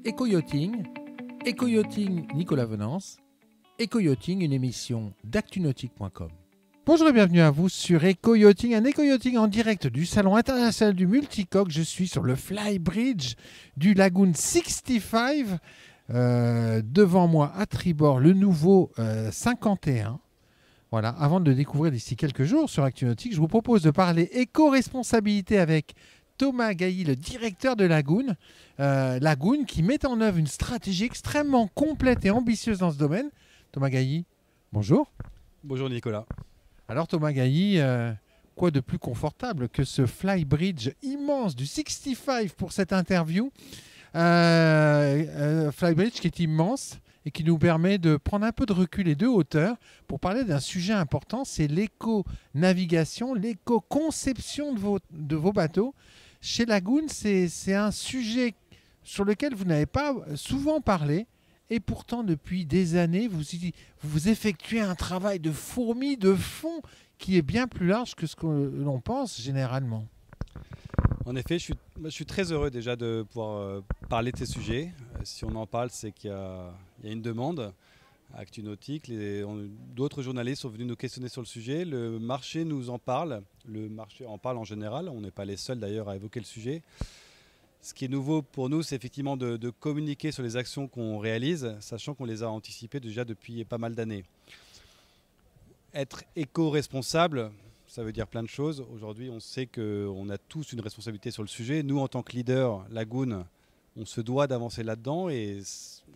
Éco-yachting, Éco-yachting Nicolas Venance, Éco-yachting, une émission d'actunautique.com. Bonjour et bienvenue à vous sur Éco-yachting, un Éco-yachting en direct du Salon international du multicoque. Je suis sur le Flybridge du Lagoon 65. Devant moi, à tribord, le nouveau 51. Voilà, avant de le découvrir d'ici quelques jours sur ActuNautique, je vous propose de parler éco-responsabilité avec Thomas Gailly, le directeur de Lagoon. Lagoon qui met en œuvre une stratégie extrêmement complète et ambitieuse dans ce domaine. Thomas Gailly, bonjour. Bonjour Nicolas. Alors Thomas Gailly, quoi de plus confortable que ce Flybridge immense du 65 pour cette interview. Flybridge qui est immense et qui nous permet de prendre un peu de recul et de hauteur pour parler d'un sujet important, c'est l'éco-navigation, l'éco-conception de vos bateaux. Chez Lagoon, c'est un sujet sur lequel vous n'avez pas souvent parlé et pourtant depuis des années, vous effectuez un travail de fourmi, de fond qui est bien plus large que ce que l'on pense généralement. En effet, je suis très heureux déjà de pouvoir parler de ces sujets. Si on en parle, c'est qu'il y a une demande à ActuNautique. D'autres journalistes sont venus nous questionner sur le sujet. Le marché nous en parle. Le marché en parle en général. On n'est pas les seuls d'ailleurs à évoquer le sujet. Ce qui est nouveau pour nous, c'est effectivement de communiquer sur les actions qu'on réalise, sachant qu'on les a anticipées déjà depuis pas mal d'années. Être éco-responsable, ça veut dire plein de choses. Aujourd'hui, on sait qu'on a tous une responsabilité sur le sujet. Nous, en tant que leader, Lagoon, on se doit d'avancer là-dedans et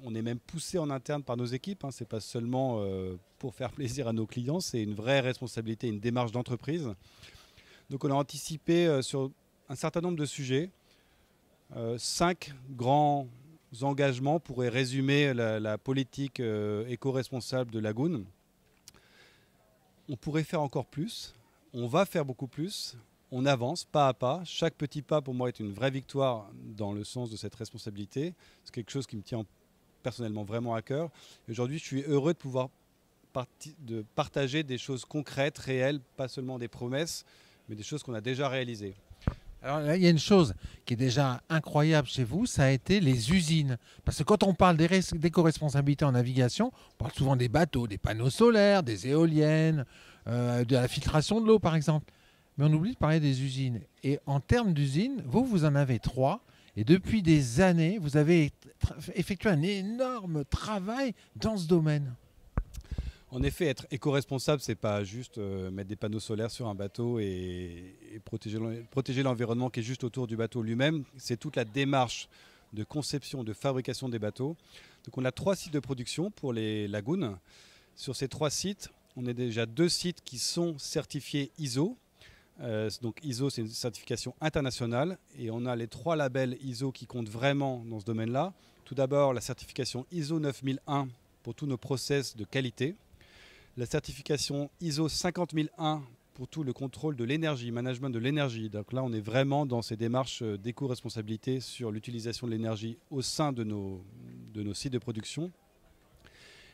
on est même poussé en interne par nos équipes. Ce n'est pas seulement pour faire plaisir à nos clients, c'est une vraie responsabilité, une démarche d'entreprise. Donc on a anticipé sur un certain nombre de sujets. 5 grands engagements pourraient résumer la politique éco-responsable de Lagoon. On pourrait faire encore plus. On va faire beaucoup plus, on avance pas à pas. Chaque petit pas pour moi est une vraie victoire dans le sens de cette responsabilité. C'est quelque chose qui me tient personnellement vraiment à cœur. Aujourd'hui, je suis heureux de pouvoir partager des choses concrètes, réelles, pas seulement des promesses, mais des choses qu'on a déjà réalisées. Alors là, il y a une chose qui est déjà incroyable chez vous, ça a été les usines. Parce que quand on parle d'éco-responsabilité en navigation, on parle souvent des bateaux, des panneaux solaires, des éoliennes, de la filtration de l'eau par exemple. Mais on oublie de parler des usines. Et en termes d'usines, vous en avez 3. Et depuis des années, vous avez effectué un énorme travail dans ce domaine. En effet, être éco-responsable, ce n'est pas juste mettre des panneaux solaires sur un bateau et protéger l'environnement qui est juste autour du bateau lui-même. C'est toute la démarche de conception, de fabrication des bateaux. Donc on a 3 sites de production pour les Lagoons. Sur ces 3 sites, on a déjà 2 sites qui sont certifiés ISO. Donc ISO, c'est une certification internationale. Et on a les 3 labels ISO qui comptent vraiment dans ce domaine-là. Tout d'abord, la certification ISO 9001 pour tous nos process de qualité. La certification ISO 50001 pour tout le contrôle de l'énergie, management de l'énergie. Donc là, on est vraiment dans ces démarches d'éco-responsabilité sur l'utilisation de l'énergie au sein de nos sites de production.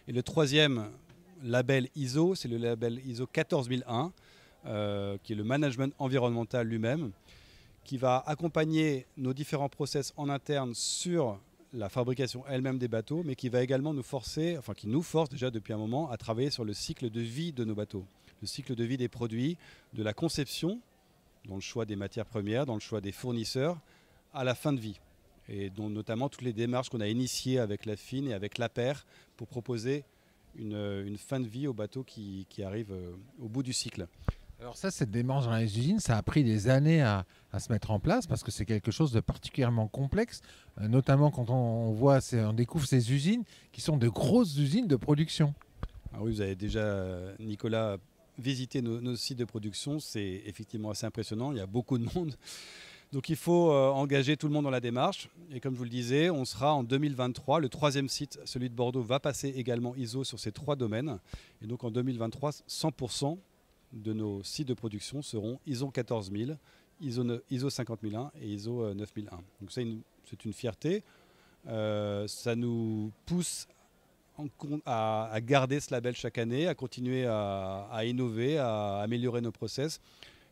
Et le 3e label ISO, c'est le label ISO 14001, qui est le management environnemental lui-même, qui va accompagner nos différents process en interne sur la fabrication elle-même des bateaux, mais qui va également qui nous force déjà depuis un moment à travailler sur le cycle de vie de nos bateaux, le cycle de vie des produits, de la conception, dans le choix des matières premières, dans le choix des fournisseurs, à la fin de vie. Et dont notamment toutes les démarches qu'on a initiées avec la FIN et avec l'APER pour proposer une fin de vie aux bateaux qui arrivent au bout du cycle. Alors ça, cette démarche dans les usines, ça a pris des années à se mettre en place parce que c'est quelque chose de particulièrement complexe, notamment quand on découvre ces usines qui sont de grosses usines de production. Ah oui, vous avez déjà, Nicolas, visité nos sites de production. C'est effectivement assez impressionnant. Il y a beaucoup de monde. Donc il faut engager tout le monde dans la démarche. Et comme je vous le disais, on sera en 2023. Le 3e site, celui de Bordeaux, va passer également ISO sur ces 3 domaines. Et donc en 2023, 100% de nos sites de production seront ISO 14000, ISO 50001 et ISO 9001. Donc c'est une fierté. Ça nous pousse à garder ce label chaque année, à continuer à innover, à améliorer nos process.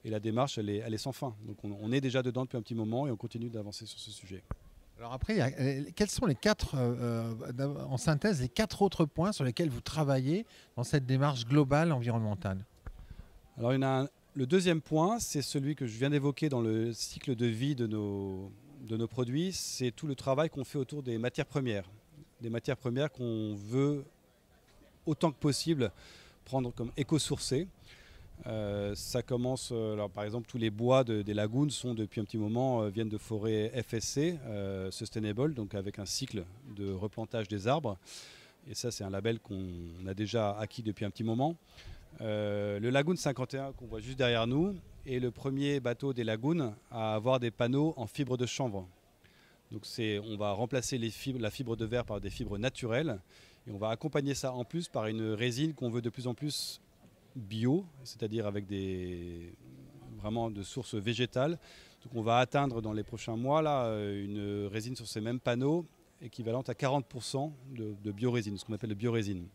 Et la démarche, elle est sans fin. Donc on est déjà dedans depuis un petit moment et on continue d'avancer sur ce sujet. Alors après, quels sont en synthèse, les 4 autres points sur lesquels vous travaillez dans cette démarche globale environnementale? Alors le deuxième point, c'est celui que je viens d'évoquer dans le cycle de vie de nos produits, c'est tout le travail qu'on fait autour des matières premières. Des matières premières qu'on veut autant que possible prendre comme éco-sourcées. Ça commence, alors par exemple, tous les bois des lagunes sont depuis un petit moment viennent de forêts FSC, Sustainable, donc avec un cycle de replantage des arbres. Et ça, c'est un label qu'on a déjà acquis depuis un petit moment. Le Lagoon 51 qu'on voit juste derrière nous est le premier bateau des lagunes à avoir des panneaux en fibre de chanvre. Donc on va remplacer la fibre de verre par des fibres naturelles et on va accompagner ça en plus par une résine qu'on veut de plus en plus bio, c'est-à-dire avec vraiment de sources végétales. Donc on va atteindre dans les prochains mois là, une résine sur ces mêmes panneaux équivalente à 40% de biorésine, ce qu'on appelle le biorésine.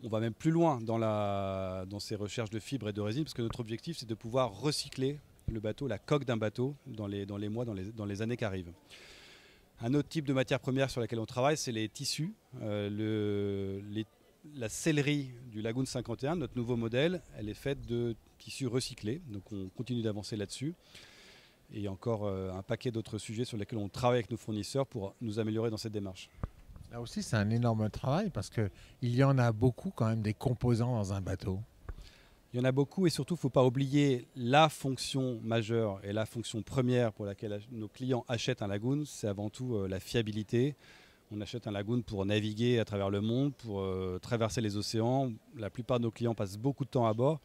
On va même plus loin dans ces recherches de fibres et de résine, parce que notre objectif, c'est de pouvoir recycler le bateau, la coque d'un bateau, dans les mois, dans les années qui arrivent. Un autre type de matière première sur laquelle on travaille, c'est les tissus. La sellerie du Lagoon 51, notre nouveau modèle, elle est faite de tissus recyclés. Donc on continue d'avancer là-dessus. Et il y a encore un paquet d'autres sujets sur lesquels on travaille avec nos fournisseurs pour nous améliorer dans cette démarche. Là aussi, c'est un énorme travail parce qu'il y en a beaucoup quand même des composants dans un bateau. Il y en a beaucoup et surtout, il ne faut pas oublier la fonction majeure et la fonction première pour laquelle nos clients achètent un lagoon, c'est avant tout la fiabilité. On achète un lagoon pour naviguer à travers le monde, pour traverser les océans. La plupart de nos clients passent beaucoup de temps à bord.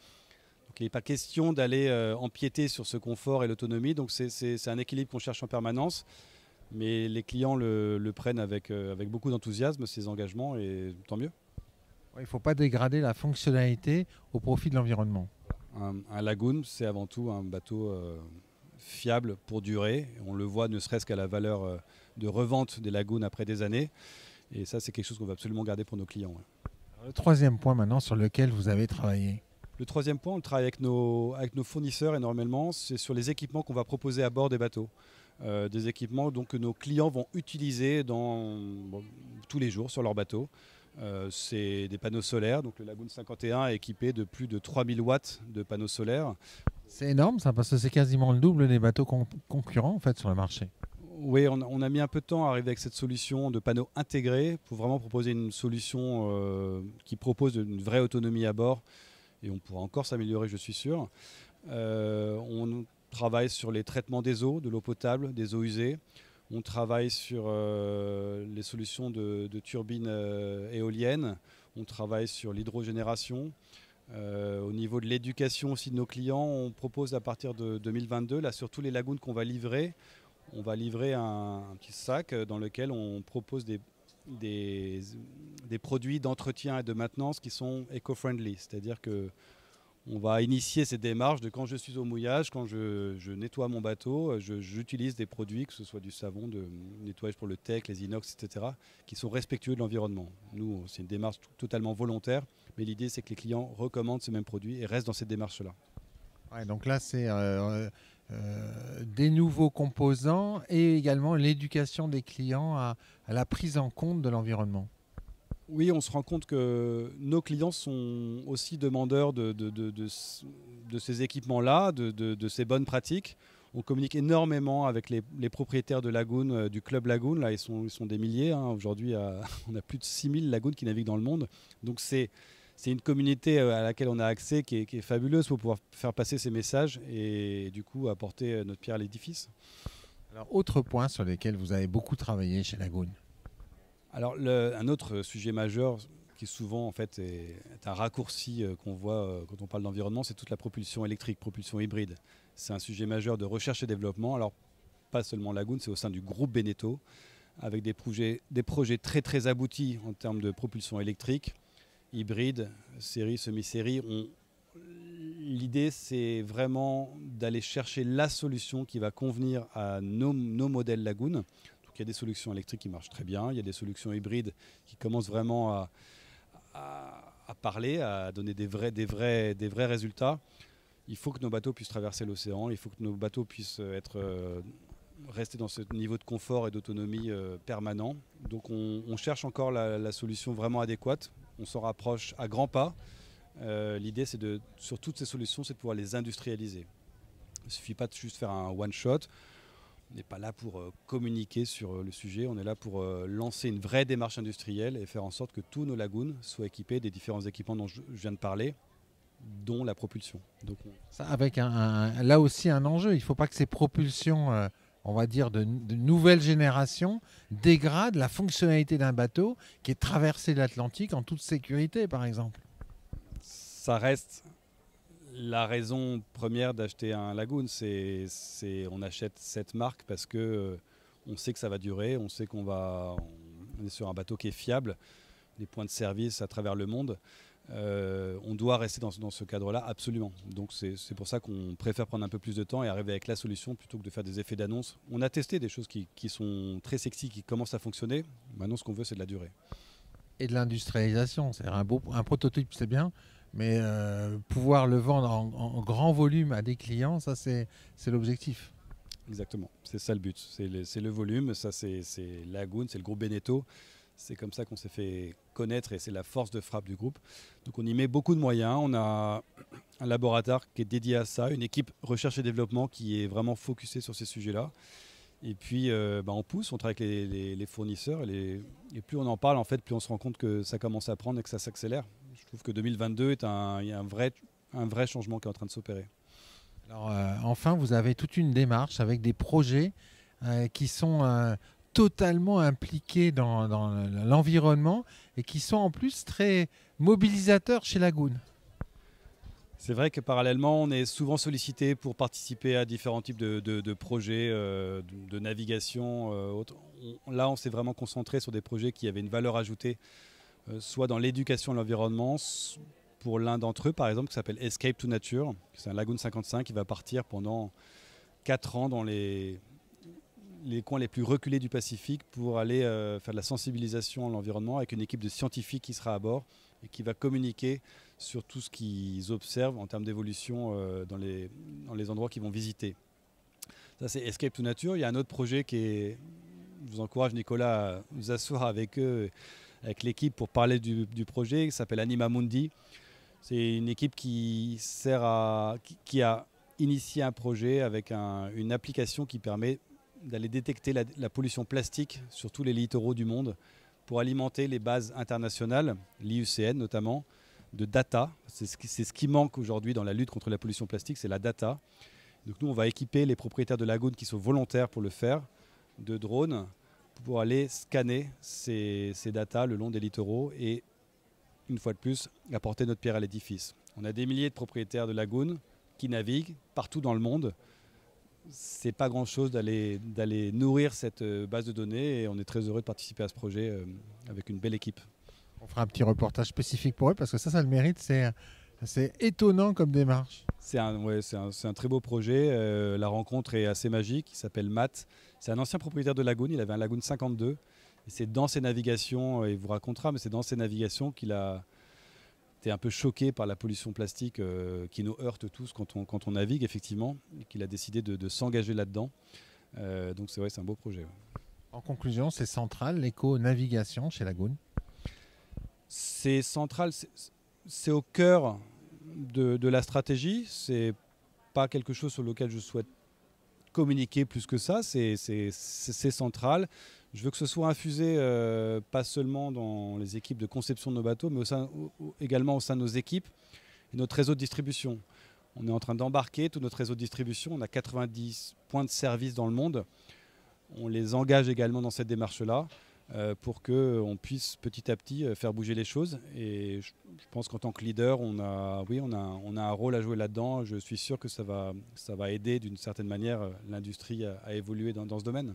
Donc il n'est pas question d'aller empiéter sur ce confort et l'autonomie. Donc c'est un équilibre qu'on cherche en permanence. Mais les clients le prennent avec beaucoup d'enthousiasme, ces engagements, et tant mieux. Il ne faut pas dégrader la fonctionnalité au profit de l'environnement. Un lagoon, c'est avant tout un bateau fiable pour durer. On le voit ne serait-ce qu'à la valeur de revente des lagoons après des années. Et ça, c'est quelque chose qu'on va absolument garder pour nos clients. Alors, le troisième point maintenant sur lequel vous avez travaillé. Le troisième point, on travaille avec nos fournisseurs énormément, c'est sur les équipements qu'on va proposer à bord des bateaux. Des équipements donc, que nos clients vont utiliser tous les jours sur leur bateau. C'est des panneaux solaires, donc le Lagoon 51 est équipé de plus de 3000 watts de panneaux solaires. C'est énorme ça, parce que c'est quasiment le double des bateaux concurrents en fait, sur le marché. Oui, on a mis un peu de temps à arriver avec cette solution de panneaux intégrés pour vraiment proposer une solution qui propose une vraie autonomie à bord. Et on pourra encore s'améliorer, je suis sûr. On travaille sur les traitements des eaux, de l'eau potable, des eaux usées. On travaille sur les solutions de turbines éoliennes. On travaille sur l'hydrogénération. Au niveau de l'éducation aussi de nos clients, on propose à partir de 2022, là, sur tous les lagoons qu'on va livrer, on va livrer un petit sac dans lequel on propose des produits d'entretien et de maintenance qui sont éco-friendly. C'est-à-dire que on va initier cette démarche de quand je suis au mouillage, quand je nettoie mon bateau, j'utilise des produits, que ce soit du savon, de nettoyage pour le teck, les inox, etc., qui sont respectueux de l'environnement. Nous, c'est une démarche totalement volontaire, mais l'idée c'est que les clients recommandent ce même produit et restent dans cette démarche-là. Ouais, donc là, c'est des nouveaux composants et également l'éducation des clients à la prise en compte de l'environnement. Oui, on se rend compte que nos clients sont aussi demandeurs de ces équipements-là, de ces bonnes pratiques. On communique énormément avec les propriétaires de lagoons, du club lagoon. Là, ils sont des milliers. Aujourd'hui, on a plus de 6000 lagoons qui naviguent dans le monde. Donc c'est une communauté à laquelle on a accès qui est fabuleuse pour pouvoir faire passer ces messages et du coup apporter notre pierre à l'édifice. Alors, autre point sur lequel vous avez beaucoup travaillé chez Lagoon. Alors un autre sujet majeur qui souvent en fait est un raccourci qu'on voit quand on parle d'environnement, c'est toute la propulsion électrique, propulsion hybride. C'est un sujet majeur de recherche et développement. Alors pas seulement Lagoon, c'est au sein du groupe Beneteau, avec des projets très très aboutis en termes de propulsion électrique, hybride, série, semi-série. L'idée c'est vraiment d'aller chercher la solution qui va convenir à nos modèles Lagoon. Il y a des solutions électriques qui marchent très bien, il y a des solutions hybrides qui commencent vraiment à parler, à donner des vrais résultats. Il faut que nos bateaux puissent traverser l'océan, il faut que nos bateaux puissent être rester dans ce niveau de confort et d'autonomie permanent. Donc on cherche encore la solution vraiment adéquate. On s'en rapproche à grands pas. L'idée, sur toutes ces solutions, c'est de pouvoir les industrialiser. Il ne suffit pas de juste faire un one-shot. On n'est pas là pour communiquer sur le sujet. On est là pour lancer une vraie démarche industrielle et faire en sorte que tous nos lagoons soient équipés des différents équipements dont je viens de parler, dont la propulsion. Donc ça, avec là aussi un enjeu. Il ne faut pas que ces propulsions, on va dire, de nouvelle génération dégradent la fonctionnalité d'un bateau qui est traversé l'Atlantique en toute sécurité, par exemple. Ça reste la raison première d'acheter un lagoon. On achète cette marque parce que on sait que ça va durer, on sait on est sur un bateau qui est fiable, des points de service à travers le monde. On doit rester dans ce cadre-là absolument. Donc c'est pour ça qu'on préfère prendre un peu plus de temps et arriver avec la solution plutôt que de faire des effets d'annonce. On a testé des choses qui sont très sexy, qui commencent à fonctionner. Maintenant, ce qu'on veut, c'est de la durée. Et de l'industrialisation. C'est un prototype, c'est bien. Mais pouvoir le vendre en grand volume à des clients, ça c'est l'objectif. Exactement, c'est ça le but. C'est le volume, ça c'est Lagoon, c'est le groupe Beneteau. C'est comme ça qu'on s'est fait connaître et c'est la force de frappe du groupe. Donc on y met beaucoup de moyens. On a un laboratoire qui est dédié à ça, une équipe recherche et développement qui est vraiment focusée sur ces sujets-là. Et puis on pousse, on travaille avec les fournisseurs et plus on en parle, en fait, plus on se rend compte que ça commence à prendre et que ça s'accélère. Je trouve que 2022 il y a un vrai changement qui est en train de s'opérer. Alors enfin, vous avez toute une démarche avec des projets qui sont totalement impliqués dans l'environnement et qui sont en plus très mobilisateurs chez Lagoon. C'est vrai que parallèlement, on est souvent sollicité pour participer à différents types de projets de navigation. Là, on s'est vraiment concentré sur des projets qui avaient une valeur ajoutée, soit dans l'éducation à l'environnement, pour l'un d'entre eux, par exemple, qui s'appelle Escape to Nature. C'est un Lagoon 55 qui va partir pendant 4 ans dans les coins les plus reculés du Pacifique pour aller faire de la sensibilisation à l'environnement avec une équipe de scientifiques qui sera à bord et qui va communiquer sur tout ce qu'ils observent en termes d'évolution dans les endroits qu'ils vont visiter. Ça, c'est Escape to Nature. Il y a un autre projet je vous encourage, Nicolas, à vous asseoir avec eux, avec l'équipe pour parler du projet, qui s'appelle Anima Mundi. C'est une équipe qui a initié un projet avec une application qui permet d'aller détecter la pollution plastique sur tous les littoraux du monde pour alimenter les bases internationales, l'IUCN notamment, de data. C'est ce qui manque aujourd'hui dans la lutte contre la pollution plastique, c'est la data. Donc nous, on va équiper les propriétaires de lagoons qui sont volontaires pour le faire, de drones, pour aller scanner ces datas le long des littoraux et, une fois de plus, apporter notre pierre à l'édifice. On a des milliers de propriétaires de lagoons qui naviguent partout dans le monde. C'est pas grand-chose d'aller nourrir cette base de données et on est très heureux de participer à ce projet avec une belle équipe. On fera un petit reportage spécifique pour eux parce que ça le mérite. C'est étonnant comme démarche. C'est un très beau projet. La rencontre est assez magique. Il s'appelle Matt. C'est un ancien propriétaire de lagoon. Il avait un lagoon 52. Et c'est dans ses navigations, il vous racontera, mais c'est dans ses navigations qu'il a été un peu choqué par la pollution plastique qui nous heurte tous quand on navigue, effectivement, et qu'il a décidé de s'engager là-dedans. Donc c'est un beau projet. Ouais. En conclusion, c'est central, l'éco-navigation chez Lagoon. C'est central, c'est au cœur de la stratégie. C'est pas quelque chose sur lequel je souhaite communiquer plus que ça. C'est central. Je veux que ce soit infusé pas seulement dans les équipes de conception de nos bateaux, mais également au sein de nos équipes et notre réseau de distribution. On est en train d'embarquer tout notre réseau de distribution. On a 90 points de service dans le monde. On les engage également dans cette démarche-là pour qu'on puisse petit à petit faire bouger les choses. Et je pense qu'en tant que leader, on a un rôle à jouer là-dedans. Je suis sûr que ça va aider d'une certaine manière l'industrie à évoluer dans ce domaine.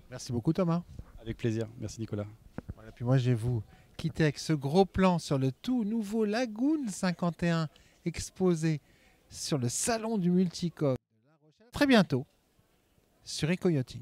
Merci beaucoup Thomas. Avec plaisir. Merci Nicolas. Voilà, puis moi je vais vous quitter avec ce gros plan sur le tout nouveau Lagoon 51 exposé sur le salon du multicoque de La Rochelle. Très bientôt sur Eco Yachting.